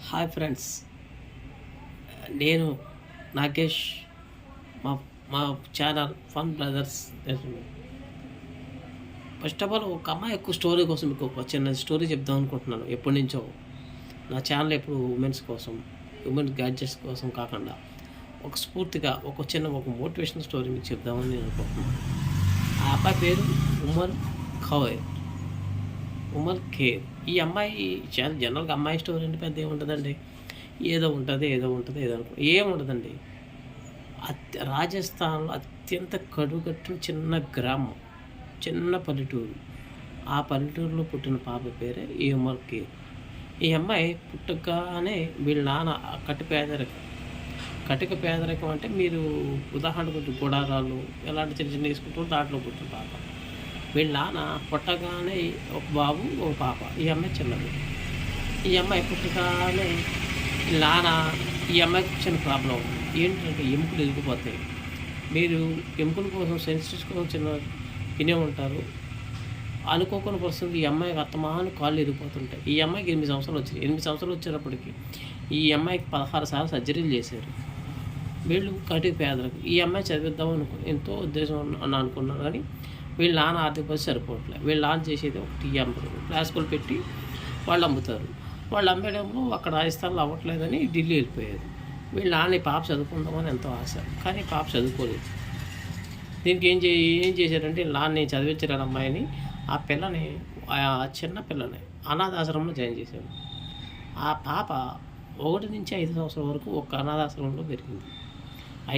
Hi friends, నేను నాగేష్. మా మా channel fun brothers. First of all ఒక అమ్మాయి ఎక్కువ స్టోరీ కోసం మీకు ఒక చిన్న స్టోరీ చెప్దాం అనుకుంటున్నాను. ఎప్పటి నుంచో నా ఛానల్ ఎప్పుడు ఉమెన్స్ కోసం, ఉమెన్ గ్యాడ్జెట్స్ కోసం కాకుండా ఒక స్ఫూర్తిగా ఒక మోటివేషన్ స్టోరీ మీకు చెప్దామని నేను అనుకుంటున్నాను. ఆ అబ్బాయి పేరు ఉమర్ ఖేర్. ఈ అమ్మాయి చాలా జనరల్గా అమ్మాయి స్టోరీ అంటే పెద్ద ఏముంటుందండి, ఏదో ఉంటుంది ఏముంటుందండి. రాజస్థాన్లో అత్యంత కడుగట్టిన చిన్న గ్రామం, చిన్న పల్లెటూరు. ఆ పల్లెటూరులో పుట్టిన పాప పేరే ఈ ఉమర్ ఖేర్. ఈ అమ్మాయి పుట్టగానే వీళ్ళ నాన్న కటిక పేదరికం అంటే మీరు ఉదాహరణకు గుడారాలు ఎలాంటి చిన్న వేసుకుంటారో దాంట్లో పుట్టిన పాప. వీళ్ళ నాన్న పుట్టగానే ఒక బాబు ఒక పాప. ఈ అమ్మాయి చిన్నది. ఈ అమ్మాయి పుట్టగానే నాన్న ఈ అమ్మాయికి చిన్న ప్రాబ్లం ఏంటంటే ఎముకలు ఇరిగిపోతాయి. మీరు ఎముకల కోసం సెన్సిటివ్స్ కోసం చిన్న వినే ఉంటారు. అనుకోకుండా వస్తుంది ఈ అమ్మాయికి అత్తమాను కాళ్ళు ఇరిగిపోతుంటాయి. ఈ అమ్మాయికి 8 సంవత్సరాలు వచ్చినాయి. 8 సంవత్సరాలు వచ్చేటప్పటికి ఈ అమ్మాయికి 16 సార్లు సర్జరీలు చేశారు. వీళ్ళు కటిక పేదలకు. ఈ అమ్మాయి చదివిద్దాం ఎంతో ఉద్దేశం అనుకున్నారు, కానీ వీళ్ళ నాన్న ఆర్థిక పరిస్థితి సరిపోవట్లేదు. వీళ్ళ నాన్న చేసేది ఒక టీ అమ్ముతారు, ప్లాస్కులు పెట్టి వాళ్ళు అమ్ముతారు. వాళ్ళు అమ్మేయడంలో అక్కడ రాజస్థాన్లో అవ్వట్లేదని ఢిల్లీ వెళ్ళిపోయారు. వీళ్ళ నాన్న పాప చదువుకుందామని ఎంతో ఆశ, కానీ పాప చదువుకోలేదు. దీనికి ఏం చేశారంటే నాన్న చదివించారు అమ్మాయిని. ఆ పిల్లని, చిన్న పిల్లని అనాథాశ్రమంలో జాయిన్ చేశారు. ఆ పాప 1 నుంచి 5 సంవత్సరాల వరకు ఒక అనాథాశ్రమంలో పెరిగింది.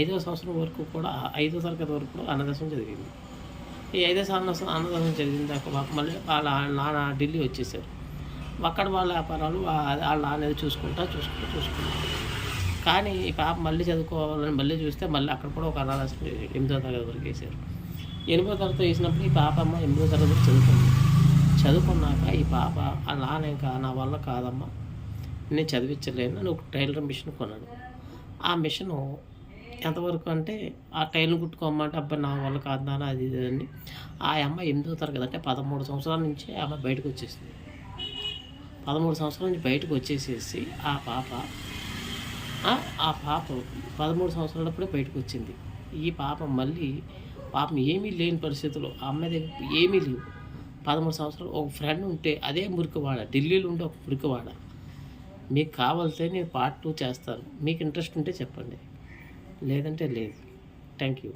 5వ సంవత్సరం వరకు కూడా 5వ తరగతి వరకు కూడా అనాథాశ్రమం చదివింది. ఈ 5వ సంవత్సరం అన్నదానం జరిగిన దాకా మళ్ళీ వాళ్ళ నాన్న ఢిల్లీ వచ్చేసారు. అక్కడ వాళ్ళ వ్యాపారాలు వాళ్ళ నాన్న చూసుకుంటా. కానీ ఈ పాప మళ్ళీ చదువుకోవాలని మళ్ళీ చూస్తే మళ్ళీ అక్కడ కూడా ఒక అనాథాశ్రమం 8వ తరగతి వరకు వేశారు. 8వ తరగతి వేసినప్పుడు ఈ పాప 8వ తరగతి చదువుకున్నాక ఈ పాప ఆ నాన్న ఇంకా నా వల్ల కాదమ్మా, నేను చదివించలేను అని ఒక టైలర్ మిషన్ కొన్నాడు. ఆ మిషను ఎంతవరకు అంటే ఆ టైర్లు కుట్టుకోమంటే అబ్బాయి నా వల్ల కాదు నాన్న అది అండి. ఆ అమ్మాయి 8వ తరగతి అంటే 13 సంవత్సరాల నుంచి ఆమె బయటకు వచ్చేసింది. 13 సంవత్సరాల నుంచి బయటకు వచ్చేసేసి ఆ పాప 13 సంవత్సరాలప్పుడే బయటకు వచ్చింది. ఈ పాపం ఏమీ లేని పరిస్థితుల్లో ఆ అమ్మాయి దగ్గర ఏమీ లేవు. 13 సంవత్సరాలు ఒక ఫ్రెండ్ ఉంటే అదే మురికివాడ, ఢిల్లీలో ఉండే ఒక మురికివాడ. మీకు కావాలితే నేను పార్ట్ 2 చేస్తాను. మీకు ఇంట్రెస్ట్ ఉంటే చెప్పండి, లేదంటే లేదు. Thank you.